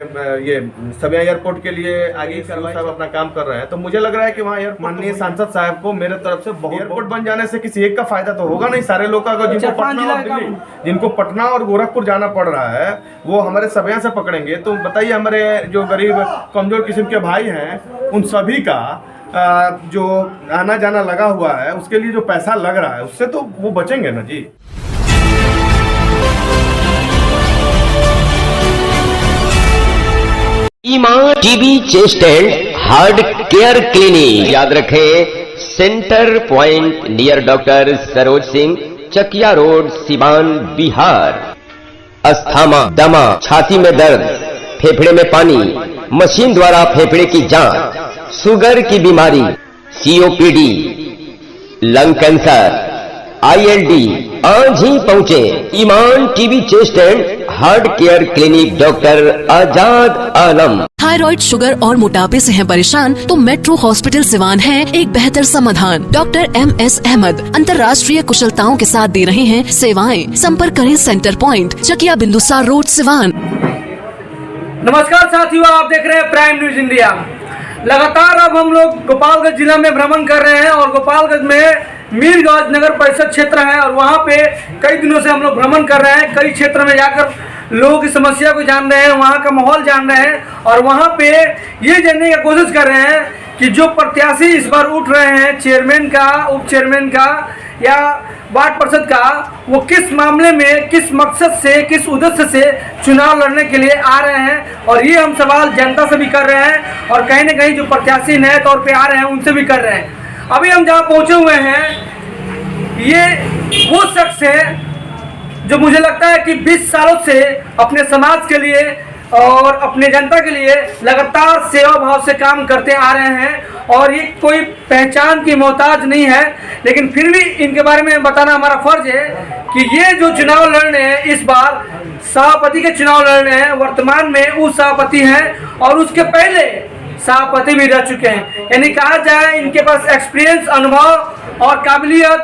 ये सबिया एयरपोर्ट के लिए आगे साहब अपना काम कर रहे हैं, तो मुझे लग रहा है कि वहाँ माननीय सांसद साहब को मेरे तरफ से बहुत एयरपोर्ट बन जाने से किसी एक का फायदा तो होगा नहीं, सारे लोग का। अगर जिनको पटना और गोरखपुर जाना पड़ रहा है वो हमारे सबिया से पकड़ेंगे, तो बताइए हमारे जो गरीब कमजोर किस्म के भाई हैं उन सभी का जो आना जाना लगा हुआ है उसके लिए जो पैसा लग रहा है उससे तो वो बचेंगे ना जी। Iman TB chest and heart care clinic, याद रखें, center point near doctor Saroj Singh, Chakia road, Siwan, Bihar. Asthma, दमा, छाती में दर्द, फेफड़े में पानी, मशीन द्वारा फेफड़े की जांच, शुगर की बीमारी, सीओपीडी, लंग कैंसर, आईएलडी, आज ही पहुंचे Iman TB chest and heart care clinic, doctor Azad Alam. Thyroid, sugar और मोटापे से हैं परेशान तो मेट्रो हॉस्पिटल सिवान है एक बेहतर समाधान। डॉक्टर MS अहमद अंतर्राष्ट्रीय कुशलताओं के साथ दे रहे हैं सेवाएं। संपर्क करें centre point, Chakiya Bindusar road, Siwan. नमस्कार साथियों, आप देख रहे हैं प्राइम न्यूज इंडिया। लगातार अब हम लोग गोपालगंज जिला में भ्रमण कर रहे हैं और गोपालगंज में मीरगंज नगर परिषद क्षेत्र है और वहाँ पे कई दिनों से हम लोग भ्रमण कर रहे हैं। कई क्षेत्र में जाकर लोगों की समस्या को जान रहे हैं, वहाँ का माहौल जान रहे हैं और वहाँ पे ये जानने की कोशिश कर रहे हैं कि जो प्रत्याशी इस बार उठ रहे हैं चेयरमैन का, उप चेयरमैन का या वार्ड परिषद का, वो किस मामले में, किस मकसद से, किस उद्देश्य से चुनाव लड़ने के लिए आ रहे हैं। और ये हम सवाल जनता से भी कर रहे हैं और कहीं ना कहीं जो प्रत्याशी नए तौर पे आ रहे हैं उनसे भी कर रहे हैं। अभी हम जहाँ पहुँचे हुए हैं ये वो शख्स है जो मुझे लगता है कि 20 सालों से अपने समाज के लिए और अपने जनता के लिए लगातार सेवा भाव से काम करते आ रहे हैं और ये कोई पहचान की मोहताज नहीं है, लेकिन फिर भी इनके बारे में बताना हमारा फर्ज है कि ये जो चुनाव लड़ रहे हैं इस बार सभापति के चुनाव लड़ रहे हैं। वर्तमान में उप सभापति हैं और उसके पहले सभापति भी रह चुके हैं, यानी कहा जाए इनके पास एक्सपीरियंस, अनुभव और काबिलियत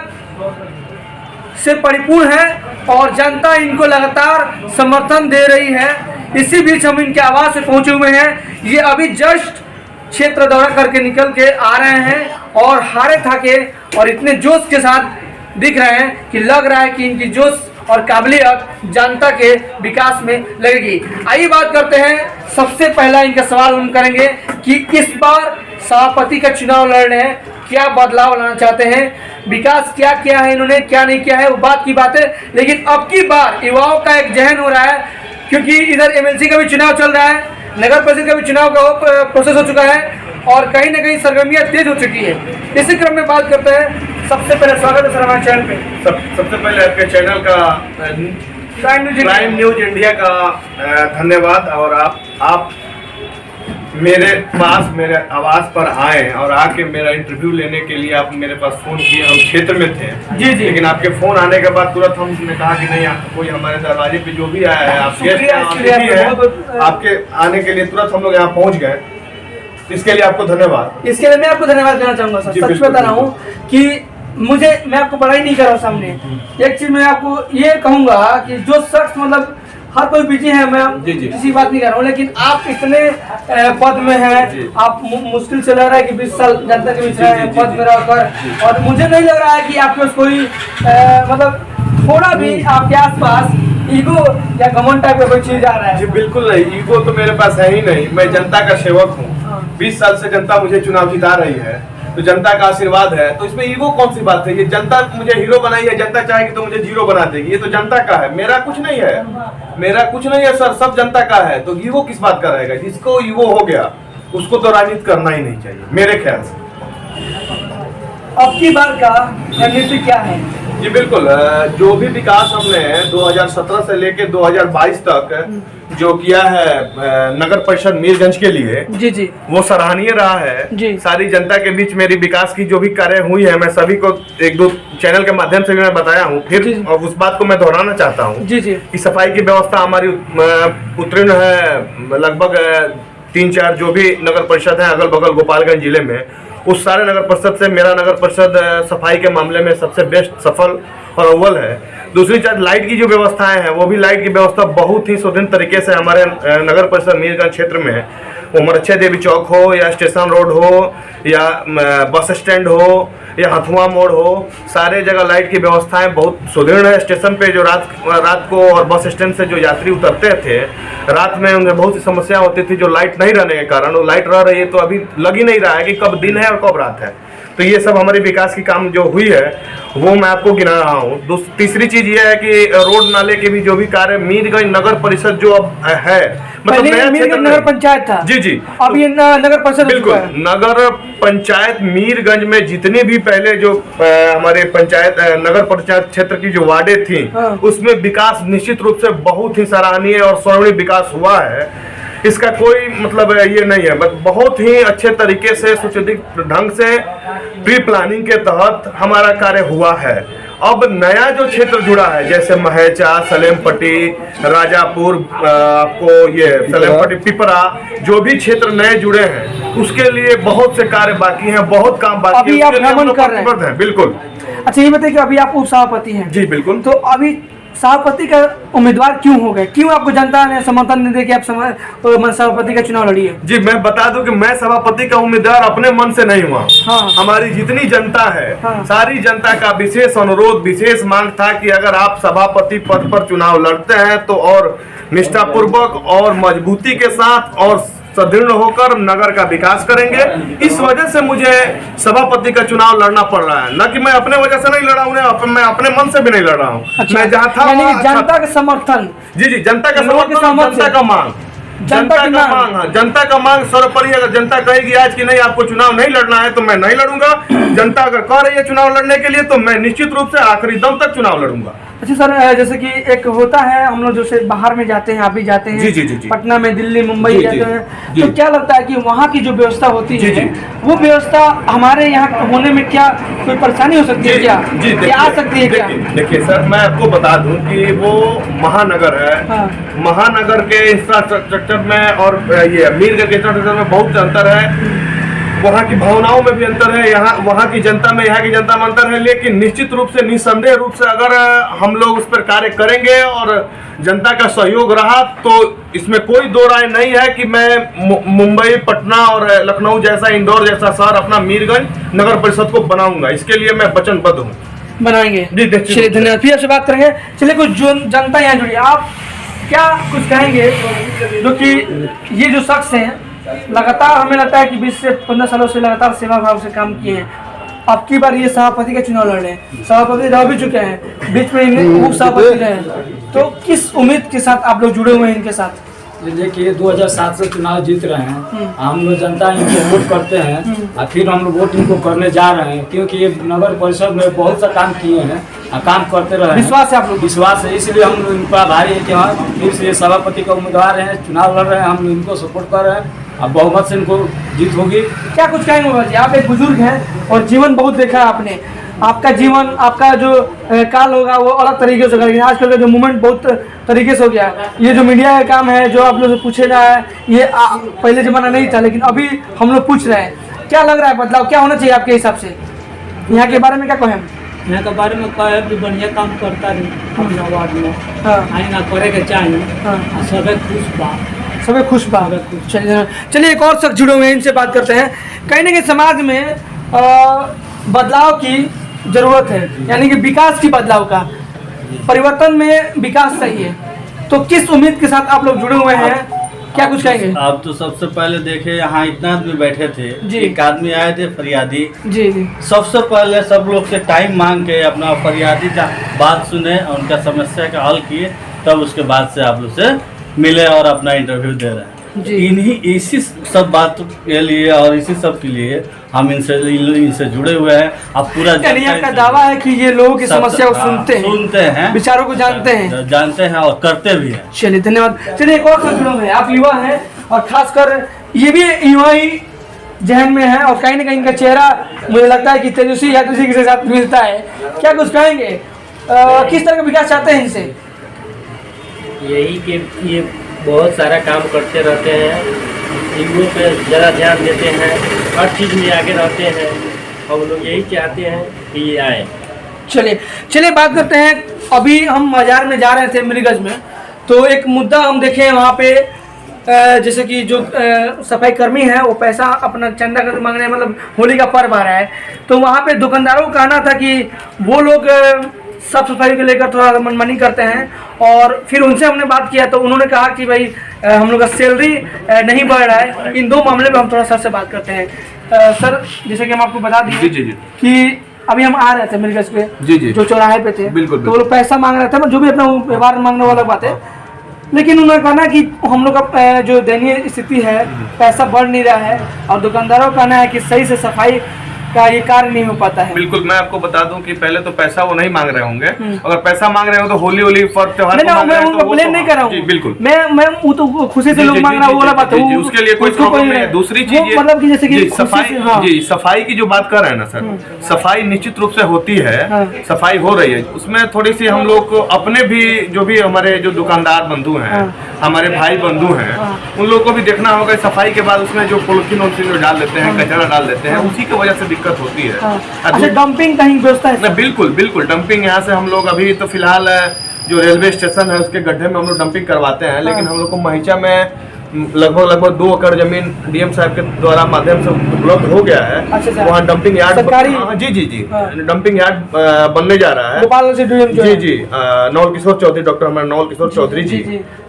से परिपूर्ण है और जनता इनको लगातार समर्थन दे रही है। इसी बीच हम इनके आवास से पहुंचे हुए हैं। ये अभी जस्ट क्षेत्र दौरा करके निकल के आ रहे हैं और हारे थाके और इतने जोश के साथ दिख रहे हैं कि लग रहा है कि इनकी जोश और काबिलियत जनता के विकास में लगेगी। आइए बात करते हैं। सबसे पहला इनका सवाल हम करेंगे कि इस बार सभापति का चुनाव लड़ रहे हैं, क्या बदलाव लाना चाहते हैं, विकास क्या किया है इन्होंने, क्या नहीं किया है, वो बात की बात है। लेकिन अब की बार युवाओं का एक जहन हो रहा है क्योंकि इधर MLC का भी चुनाव चल रहा है, नगर परिषद का भी चुनाव का प्रोसेस हो चुका है और कहीं ना कहीं सरगर्मियां तेज हो चुकी है। इसी क्रम में बात करते हैं। सबसे पहले स्वागत है सर हमारे चैनल पे। सबसे पहले आपके चैनल का प्राइम न्यूज इंडिया का धन्यवाद। और आप मेरे पास, मेरे आवास पर आए और आके मेरा इंटरव्यू लेने के लिए आप मेरे पास फ़ोन किए। हम क्षेत्र में थे जी, लेकिन आपके फ़ोन आने के बाद तुरंत हमने कहा कि नहीं, कोई हमारे दरवाजे पे जो भी आया है, आप गेस्ट हैं, आपके आने के लिए तुरंत हम लोग यहाँ पहुँच गए। इसके लिए आपको धन्यवाद। इसके लिए मैं आपको धन्यवाद देना चाहूँगा सर। सच बता रहा हूँ कि मैं आपको बड़ा ही नहीं कर रहा हूँ सामने। एक चीज़ मैं आपको ये कहूँगा कि जो शख्स मतलब हर कोई बिजी है, मैं किसी बात नहीं कर रहा हूँ, लेकिन आप इतने पद में हैं, आप मुश्किल से लग रहा है कि 20 साल जनता के बीच रहे पद में रहकर, और मुझे नहीं लग रहा है कि आपके पास कोई मतलब थोड़ा भी आपके आसपास ईगो या घमंड टाइप का कोई चीज आ रहा है। जी बिल्कुल नहीं, ईगो तो मेरे पास है ही नहीं। मैं जनता का सेवक हूँ। 20 साल से जनता मुझे चुनाव जिता रही है, तो जनता का आशीर्वाद है, तो इसमें ईगो कौन सी बात है। ये जनता मुझे हीरो बनाई है, जनता चाहेगी तो मुझे जीरो बना देगी। ये तो जनता का है, मेरा कुछ नहीं है, मेरा कुछ नहीं है सर, सब जनता का है। तो ईगो किस बात का रहेगा। जिसको ईगो हो गया उसको तो राजनीति करना ही नहीं चाहिए मेरे ख्याल से। अब की बार का रणनीति क्या है? जी बिल्कुल, जो भी विकास हमने 2017 से लेकर 2022 तक जो किया है नगर परिषद मीरगंज के लिए, जी वो सराहनीय रहा है। सारी जनता के बीच मेरी विकास की जो भी कार्य हुई है, मैं सभी को एक दो चैनल के माध्यम से भी मैं बताया हूँ। फिर उस बात को मैं दोहराना चाहता हूँ कि सफाई की व्यवस्था हमारी उत्तीर्ण है। लगभग 3-4 जो भी नगर परिषद है अगल बगल गोपालगंज जिले में, उस सारे नगर परिषद से मेरा नगर परिषद सफाई के मामले में सबसे बेस्ट, सफल और अव्वल है। दूसरी चीज लाइट की जो व्यवस्थाएं हैं, वो भी लाइट की व्यवस्था बहुत ही सुदृढ़ तरीके से हमारे नगर परिषद मीरगंज क्षेत्र में, वो मरच्छा देवी चौक हो या स्टेशन रोड हो या बस स्टैंड हो या हथुआ मोड़ हो, सारे जगह लाइट की व्यवस्थाएं बहुत सुदृढ़ है। स्टेशन पे जो रात को और बस स्टैंड से जो यात्री उतरते थे, रात में उन्हें बहुत सी समस्या होती थी जो लाइट नहीं रहने के कारण। वो लाइट रह रही है तो अभी लग ही नहीं रहा है कि कब दिन है और कब रात है। तो ये सब हमारे विकास की काम जो हुई है वो मैं आपको गिना रहा हूँ। तीसरी चीज ये है कि रोड नाले के भी जो भी कार्य मीरगंज नगर परिषद जो अब है, मतलब नया क्षेत्र नगर पंचायत था। जी जी, अब ये नगर परिषद। बिल्कुल, नगर पंचायत मीरगंज में जितनी भी पहले जो हमारे पंचायत नगर पंचायत क्षेत्र की जो वार्डें थी, उसमें विकास निश्चित रूप से बहुत ही सराहनीय और स्वर्णिम विकास हुआ है। इसका कोई मतलब ये नहीं है, बस बहुत ही अच्छे तरीके से सुचित ढंग से प्री प्लानिंग के तहत हमारा कार्य हुआ है। अब नया जो क्षेत्र जुड़ा है जैसे महेचा, सलेमपट्टी, राजापुर, आपको ये सलेमपट्टी, पिपरा, जो भी क्षेत्र नए जुड़े हैं उसके लिए बहुत से कार्य बाकी हैं, बहुत काम बाकी है। अभी आप भ्रमण कर रहे हैं? बिल्कुल। अच्छा, ये बताइए कि अभी आप उप सभापति हैं। जी बिल्कुल। तो अभी सभापति का उम्मीदवार क्यों हो गए? क्यों आपको जनता ने समर्थन नहीं दे के आप सभापति का चुनाव लड़िए? जी, मैं बता दूं कि मैं सभापति का उम्मीदवार अपने मन से नहीं हुआ। हाँ। हमारी जितनी जनता है, हाँ। सारी जनता का विशेष अनुरोध, विशेष मांग था कि अगर आप सभापति पद पर चुनाव लड़ते हैं तो और निष्ठापूर्वक और मजबूती के साथ और सुदृढ़ होकर नगर का विकास करेंगे। इस वजह से मुझे सभापति का चुनाव लड़ना पड़ रहा है, न कि मैं अपने वजह से नहीं लड़ा हूँ, मैं अपने मन से भी नहीं लड़ रहा हूँ। अच्छा, मैं जहाँ था जनता का समर्थन। जी जी, जनता का समर्थन, जनता का मांग, जनता का मांग, हाँ, जनता का मांग सर्वोपरि। अगर जनता कहेगी आज कि नहीं आपको चुनाव नहीं लड़ना है तो मैं नहीं लड़ूंगा। जनता अगर कह रही है चुनाव लड़ने के लिए तो मैं निश्चित रूप से आखिरी दम तक चुनाव लड़ूंगा। अच्छा सर, जैसे कि एक होता है, हम लोग जैसे बाहर में जाते हैं, आप भी जाते हैं, जी जी जी, पटना में, दिल्ली, मुंबई जाते हैं, तो क्या लगता है कि वहाँ की जो व्यवस्था होती है वो व्यवस्था हमारे यहाँ होने में क्या कोई परेशानी हो सकती है? क्या आ सकती है? क्या देखिए सर, मैं आपको बता दूं कि वो महानगर है। हाँ। महानगर के इंफ्रास्ट्रक्चर में और ये मीरगंज के इंफ्रास्ट्रक्चर में बहुत अंतर है। वहाँ की भावनाओं में भी अंतर है, यहाँ वहाँ की जनता में यहाँ की जनता में अंतर है। लेकिन निश्चित रूप से, निस्संदेह रूप से अगर हम लोग उस पर कार्य करेंगे और जनता का सहयोग रहा तो इसमें कोई दो राय नहीं है कि मैं मुंबई, पटना और लखनऊ जैसा, इंदौर जैसा शहर अपना मीरगंज नगर परिषद को बनाऊंगा। इसके लिए मैं वचनबद्ध हूँ। बनाएंगे। चलिए, धन्यवाद। फिर आपसे बात करेंगे। चलिए, कुछ जो जनता यहाँ जुड़ी, आप क्या कुछ कहेंगे जो कि ये जो शख्स हैं लगातार, हमें लगता है कि 20 से 15 सालों से लगातार सेवा भाव से काम किए हैं, अब की बार ये सभापति का चुनाव लड़ रहे हैं, सभापति रह भी चुके हैं, बीच में उप सभापति रहे, तो किस उम्मीद के साथ आप लोग जुड़े हुए हैं इनके साथ? देखिए 2007 से चुनाव जीत रहे हैं, हम लोग जनता इनको वोट करते हैं और फिर हम लोग वोट इनको करने जा रहे हैं, क्योंकि ये नगर परिषद में बहुत सा काम किए हैं, काम करते रहे। विश्वास है आप लोग? विश्वास है, इसलिए हम लोग इनका आभारी है कि हाँ फिर से सभापति का उम्मीदवार हैं, चुनाव लड़ रहे हैं, हम लोग इनको सपोर्ट कर रहे हैं, अब बहुमत से इनको जीत होगी। क्या कुछ कहेंगे बाबा जी? आप एक बुजुर्ग हैं और जीवन बहुत देखा है आपने, आपका जीवन, आपका जो काल होगा वो अलग तरीके से करेंगे। आजकल का जो मूवमेंट बहुत तरीके से हो गया है, ये जो मीडिया का काम है, जो आप लोग से पूछे जा है, ये पहले ज़माना नहीं था, लेकिन अभी हम लोग पूछ रहे हैं। क्या लग रहा है बदलाव क्या होना चाहिए आपके हिसाब से? यहाँ के बारे में क्या कहें? यहाँ के बारे में कहे भी बढ़िया काम करता रही अपना वार्ड में। हाँ, ना करे के चाहिए। हाँ, सबे खुश बा, सबे खुश बा। चलिए, एक और शख्स जुड़े हुए हैं, इनसे बात करते हैं। कहीं ना कहीं समाज में बदलाव की जरूरत है, यानी कि विकास की, बदलाव का, परिवर्तन में विकास चाहिए, तो किस उम्मीद के साथ आप लोग जुड़े हुए हैं? क्या कुछ कहेंगे? आप तो सबसे पहले देखे यहाँ इतना आदमी बैठे थे, एक आदमी आए थे फरियादी जी। सबसे पहले सब लोग से टाइम मांग के अपना फरियादी का बात सुने और उनका समस्या का हल किए, तब उसके बाद से आप लोग से मिले और अपना इंटरव्यू दे रहे हैं। इन्हीं इसी सब बात के लिए और इसी सब के लिए हम इनसे जुड़े हुए हैं। अब पूरा का दावा है कि ये लोगों की समस्या को सुनते हैं, विचारों को जानते हैं और करते भी हैं। चलिए, धन्यवाद। चलिए, एक और जुड़े हैं, आप युवा हैं और खासकर ये भी युवा ही जहन में है, और कहीं ना कहीं इनका चेहरा मुझे लगता है कि तेजस्वी यादव जी के साथ मिलता है। क्या कुछ कहेंगे? किस तरह का विकास चाहते हैं इनसे? यही कि ये बहुत सारा काम करते रहते हैं, युवाओं पे ज़्यादा ध्यान देते हैं, हर चीज़ में आगे रहते हैं। हम लोग यही चाहते हैं कि ये आए। चलिए बात करते हैं। अभी हम बाजार में जा रहे थे मीरगंज में, तो एक मुद्दा हम देखे वहाँ पे जैसे कि जो सफाई कर्मी है वो पैसा अपना चंदा कर मांग रहे हैं, मतलब होली का पर्व आ रहा है, तो वहाँ पे दुकानदारों को कहना था कि वो लोग साफ सफाई को लेकर थोड़ा मनमानी करते हैं। और फिर उनसे हमने बात किया तो उन्होंने कहा कि भाई हम लोग का सैलरी नहीं बढ़ रहा है। इन दो मामले में हम थोड़ा सर से बात करते हैं। सर, जैसे कि हम आपको बता दिए कि अभी हम आ रहे थे मीरगंज पे, जो चौराहे पे थे, बिल्कुल, तो वो लोग पैसा मांग रहे थे, जो भी अपना व्यवहार मांगने वाला बात है, लेकिन उन्होंने कहा ना कि हम लोग का जो दयनीय स्थिति है, पैसा बढ़ नहीं रहा है, और दुकानदारों का कहना है कि सही से सफाई का ये कार्य नहीं हो पाता है। बिल्कुल, मैं आपको बता दूं कि पहले तो पैसा वो नहीं मांग रहे होंगे। अगर पैसा मांग रहे हो तो होली पर्व त्योहार मैं उनका ब्लेम नहीं कर रहा हूँ। बिल्कुल, मैं वो तो खुशी से लोग मांग रहा है, वो वाला बात है, उसके लिए कोई प्रॉब्लम नहीं है। दूसरी चीज मतलब कि जैसे कि सफाई, सफाई की जो बात कर रहे हैं ना सर, सफाई निश्चित रूप से होती है, सफाई हो रही है। उसमें थोड़ी सी हम लोग अपने भी जो भी हमारे जो दुकानदार बंधु हैं, हमारे भाई बंधु हैं, उन लोगों को भी देखना होगा। सफाई के बाद उसमें जो पॉलिथीन जो डाल देते हैं, कचरा डाल देते हैं, उसी की वजह से दिक्कत होती है। अच्छा, डंपिंग कहीं व्यवस्था है? बिल्कुल बिल्कुल, डंपिंग यहाँ से हम लोग अभी तो फिलहाल जो रेलवे स्टेशन है उसके गड्ढे में हम लोग डंपिंग करवाते हैं, लेकिन हम लोग को महिचा में लगभग 2 एकड़ जमीन डीएम साहब के द्वारा माध्यम से उपलब्ध हो गया है। अच्छा, वहाँ डंपिंग यार्ड सरकारी, जी डंपिंग यार्ड बनने जा रहा है। गोपाल जी नवल किशोर चौधरी, डॉक्टर हमारे नवल किशोर चौधरी जी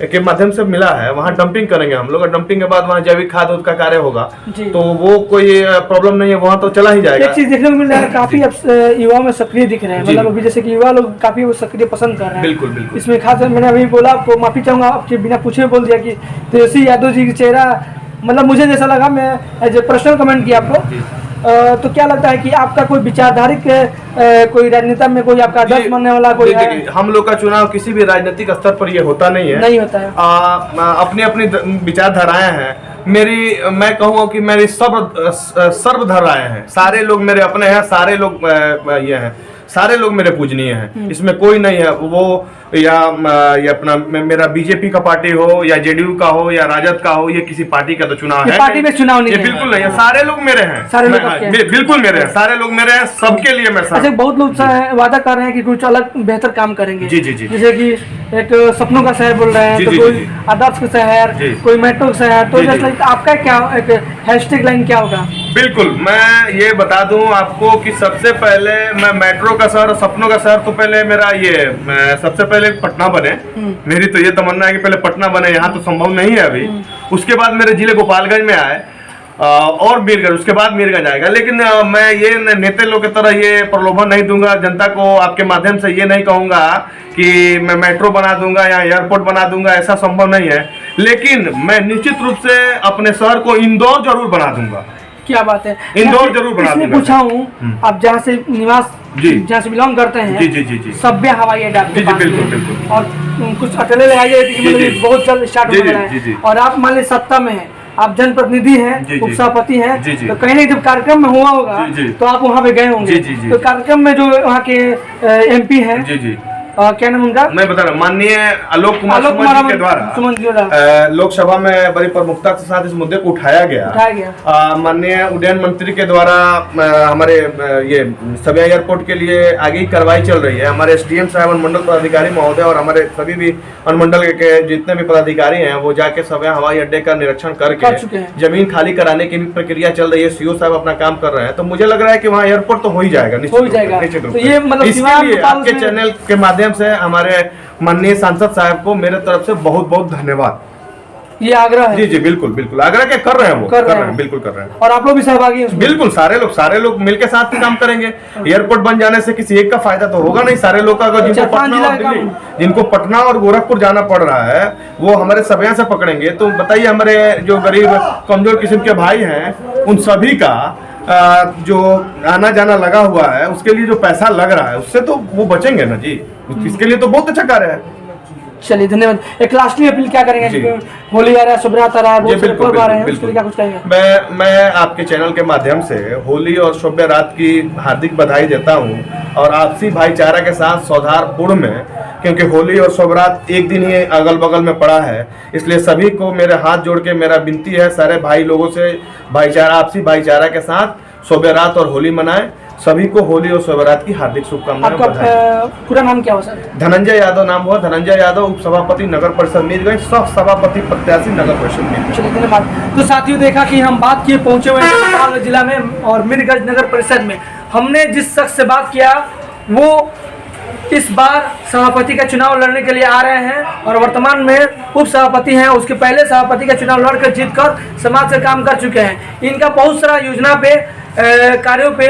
के माध्यम से मिला है। वहाँ डंपिंग करेंगे हम लोग, और डंपिंग के बाद वहाँ जैविक खाद का कार्य होगा, तो वो कोई प्रॉब्लम नहीं है, वहाँ तो चला ही जाएगा। एक चीज देखने को मिल रहा है, काफी युवा में सक्रिय दिख रहे हैं, मतलब अभी जैसे कि युवा लोग काफी सक्रिय पसंद कर रहे हैं। बिल्कुल बिल्कुल, इसमें खास मैंने अभी बोला, आपको माफी चाहूंगा, आपके बिना पूछे बोल दिया कि तेजस्वी यादव जी का चेहरा, मतलब मुझे जैसा लगा, मैं एज ए पर्सनल कमेंट किया आपको। तो क्या लगता है कि आपका कोई विचारधारिक कोई राजनेता में कोई आपका आदर्श मानने वाला कोई है? हम लोग का चुनाव किसी भी राजनीतिक स्तर पर ये होता नहीं है, नहीं होता है। अपनी अपनी विचारधाराएं हैं। मैं कहूँगा कि मेरी सर्वधाराएं हैं, सारे लोग मेरे अपने हैं, सारे लोग ये हैं, सारे लोग मेरे पूजनीय हैं, इसमें कोई नहीं है वो या अपना मेरा बीजेपी का पार्टी हो या जेडीयू का हो या राजद का हो, ये किसी पार्टी का तो चुनाव है, पार्टी में चुनाव नहीं है, बिल्कुल नहीं है। सारे लोग मेरे हैं, सारे लोग बिल्कुल मेरे हैं, सारे लोग मेरे हैं, सबके लिए मैं। अच्छा, बहुत लोग वादा कर रहे हैं कि कुछ अलग बेहतर काम करेंगे, जी, जैसे कि एक सपनों का शहर बोल रहे हैं, तो कोई आदर्श का शहर, कोई मेट्रो का शहर, तो जैसे आपका क्या एक हैशटैग लाइन क्या होगा? बिल्कुल, मैं ये बता दूं आपको कि सबसे पहले मैं मेट्रो का शहर, सपनों का शहर, तो पहले मेरा सबसे पहले पटना बने। मेरी तो ये तमन्ना है कि पहले पटना बने, यहाँ तो संभव नहीं है अभी। उसके बाद मेरे जिले गोपालगंज में आए और मीरगंज, उसके बाद मीरगंज आएगा। लेकिन मैं ये नेता लोग की तरह ये प्रलोभन नहीं दूंगा, जनता को आपके माध्यम से ये नहीं कहूंगा कि मैं मेट्रो बना दूंगा या एयरपोर्ट बना दूंगा, ऐसा संभव नहीं है। लेकिन मैं निश्चित रूप से अपने शहर को इंदौर जरूर बना दूंगा। क्या बात है, इंदौर जरूर बना दूंगा। पूछा हूँ, आप जहाँ से निवास, जहाँ से बिलोंग करते हैं, जी सभ्य हवाई अड्डा, बिल्कुल, और कुछ अटले लगाइए, बहुत जल्द स्टार्ट होने वाला है, और आप मान लीजिए सत्ता में है, आप जनप्रतिनिधि हैं, उपसभापति हैं, तो कहीं नहीं जब कार्यक्रम में हुआ होगा तो आप वहाँ पे गए होंगे। तो कार्यक्रम में जो वहाँ के एमपी हैं, क्या नाम उनका, मैं बता रहा हूँ, माननीय आलोक कुमार के द्वारा लोकसभा में बड़ी प्रमुखता के साथ इस मुद्दे को उठाया गया। माननीय उड्डयन मंत्री के द्वारा हमारे ये सभी एयरपोर्ट के लिए आगे ही कार्रवाई चल रही है। हमारे एसडीएम साहब, अनुमंडल पदाधिकारी महोदय और हमारे सभी भी अनुमंडल के जितने भी पदाधिकारी हैं, वो जाके सभी हवाई अड्डे का निरीक्षण करके जमीन खाली कराने की भी प्रक्रिया चल रही है। सीओ साहब अपना काम कर रहे हैं, तो मुझे लग रहा है कि वहाँ एयरपोर्ट तो हो ही जाएगा, निश्चित रूप से। इसके लिए आपके चैनल के माध्यम से हमारे माननीय सांसद साहब को मेरे तरफ से बहुत बहुत धन्यवाद। ये आग्रह है? जी बिल्कुल बिल्कुल, आग्रह क्या कर रहे हैं, वो कर रहे हैं, बिल्कुल कर रहे हैं। और आप लोग भी सहभागी हैं? बिल्कुल, सारे लोग मिलकर साथ में काम करेंगे। एयरपोर्ट बन जाने से किसी एक का फायदा तो होगा नहीं, सारे लोग का। अगर जिनको पटना और गोरखपुर जाना पड़ रहा है, वो हमारे सभ्या से पकड़ेंगे, तो बताइए हमारे जो गरीब कमजोर किस्म के भाई हैं, उन सभी का जो आना जाना लगा हुआ है, उसके लिए जो पैसा लग रहा है, उससे तो वो बचेंगे ना जी। इसके लिए तो बहुत अच्छा कार्य है। चलिए, धन्यवाद। एक लास्टली अपील क्या करेंगे? होली आ रहा है, शुभ रात आ रहा है, बहुत पर्व आ रहे हैं, उसके लिए क्या कुछ कहेंगे? मैं आपके चैनल के माध्यम से होली और शुभ रात की हार्दिक बधाई देता हूं, और आपसी भाईचारा के साथ सौहार्दपूर्ण में, क्योंकि होली और शुभ रात एक दिन ही अगल बगल में पड़ा है, इसलिए सभी को मेरे हाथ जोड़ के मेरा विनती है, सारे भाई लोगों से भाईचारा, आपसी भाईचारा के साथ शुभ रात और होली मनाएं। सभी को होली और शिवरात्रि की हार्दिक शुभकामनाएं। आपका बधाई। पूरा नाम क्या हुआ सर? धनंजय यादव नाम हुआ, धनंजय यादव, उप सभापति नगर परिषद मीरगंज, सह सभापति प्रत्याशी नगर परिषद मीरगंज। चलिए धन्यवाद। तो साथियों देखा कि हम बात किए पहुंचे हुए हैं गोपालगंज जिला में और मीरगंज नगर परिषद में। हमने जिस शख्स से बात किया वो इस बार सभापति का चुनाव लड़ने के लिए आ रहे हैं और वर्तमान में उप सभापति हैं। उसके पहले सभापति का चुनाव लड़कर जीतकर समाज से काम कर चुके हैं। इनका बहुत सारा योजना पे कार्यों पे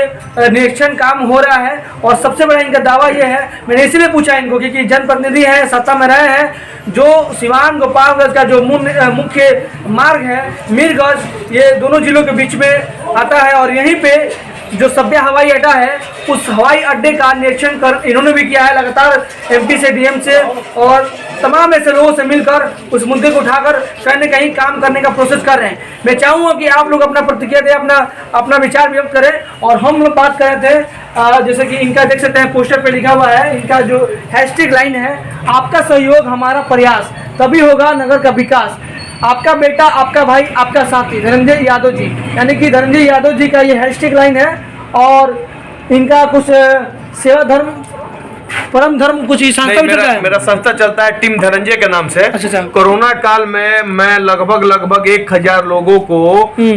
निरीक्षण काम हो रहा है और सबसे बड़ा इनका दावा ये है, मैंने इसलिए पूछा इनको क्योंकि जनप्रतिनिधि हैं, सत्ता में रहे हैं। जो सिवान गोपालगंज का जो मुख्य मार्ग है मीरगंज, ये दोनों जिलों के बीच में आता है और यहीं पे जो सभ्य हवाई अड्डा है उस हवाई अड्डे का निरीक्षण कर इन्होंने भी किया है लगातार एमपी से, डीएम से और तमाम ऐसे लोगों से मिलकर उस मुद्दे को उठाकर कहीं न कहीं काम करने का प्रोसेस कर रहे हैं। मैं चाहूँगा कि आप लोग अपना प्रतिक्रिया दें, अपना विचार व्यक्त करें। और हम लोग बात कर रहे थे जैसे कि इनका देख सकते हैं पोस्टर पे लिखा हुआ है, इनका जो हैशटैग लाइन है, आपका सहयोग हमारा प्रयास, तभी होगा नगर का विकास। आपका बेटा, आपका भाई, आपका साथी धनंजय यादव जी, यानी कि धनंजय यादव जी का ये हैशटैग लाइन है और इनका कुछ सेवा धर्म, परम धर्म कुछ ही संस्था भी चलता है। मेरा संस्था चलता है टीम धनंजय के नाम से। अच्छा। कोरोना काल में मैं लगभग 1000 लोगों को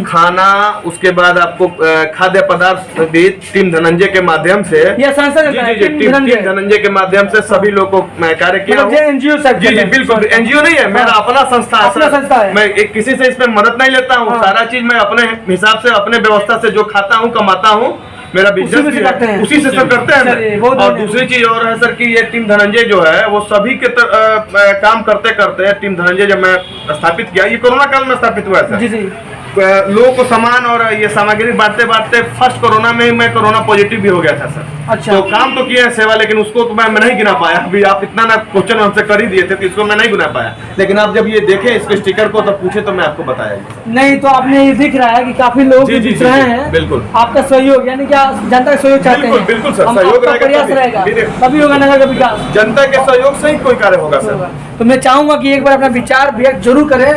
खाना, उसके बाद आपको खाद्य पदार्थ भी टीम धनंजय के माध्यम से, यह संस्था चलता है टीम धनंजय के माध्यम से सभी लोगों को मैं कार्य किया हूँ। एनजीओ जी बिल्कुल, एनजीओ नहीं है, मेरा अपना संस्था है। मैं किसी से इसमें मदद नहीं लेता हूँ। सारा चीज मैं अपने हिसाब से, अपने व्यवस्था से जो खाता हूँ, कमाता हूँ, मेरा बिजनेस भी है, उसी से सब करते हैं। और दूसरी चीज और है सर कि ये टीम धनंजय जो है वो सभी के काम करते करते टीम धनंजय जब मैं स्थापित किया, ये कोरोना काल में स्थापित हुआ है सर। जी। लोगों को सामान और ये सामग्री बांटते फर्स्ट कोरोना में ही मैं कोरोना पॉजिटिव भी हो गया था सर। अच्छा। तो काम तो किया है सेवा, लेकिन उसको तो मैं नहीं गिना पाया। अभी आप इतना ना क्वेश्चन हमसे कर ही दिए थे तो इसको मैं नहीं गिना पाया, लेकिन आप जब ये देखें इसके स्टिकर को तो पूछे तो मैं आपको बताया नहीं। तो आपने ये दिख रहा है कि काफी लोग दिख रहे हैं। बिल्कुल आपका सहयोग, यानी क्या जनता का सहयोग चाहते हैं? बिल्कुल सर, सहयोग प्रयास रहेगा तभी होगा नगर का विकास। जनता के सहयोग से ही कोई कार्य होगा सर। तो मैं चाहूंगा कि एक बार अपना विचार व्यक्त जरूर करें।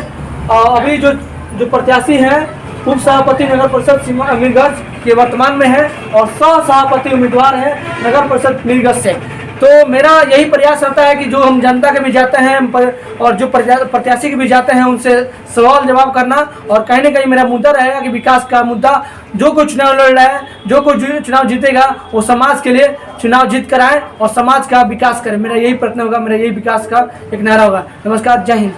अभी जो प्रत्याशी हैं उप सभापति नगर परिषद मीरगंज के वर्तमान में है और सह सभापति उम्मीदवार है नगर परिषद मीरगंज से। तो मेरा यही प्रयास रहता है कि जो हम जनता के भी जाते हैं और जो प्रत्याशी के भी जाते हैं उनसे सवाल जवाब करना और कहीं ना कहीं मेरा मुद्दा रहेगा कि विकास का मुद्दा। जो कोई चुनाव लड़ रहा है, जो कोई चुनाव जीतेगा वो समाज के लिए चुनाव जीत कर आए और समाज का विकास करें। मेरा यही प्रयत्न होगा, मेरा यही विकास का एक नारा होगा। नमस्कार, जय हिंद।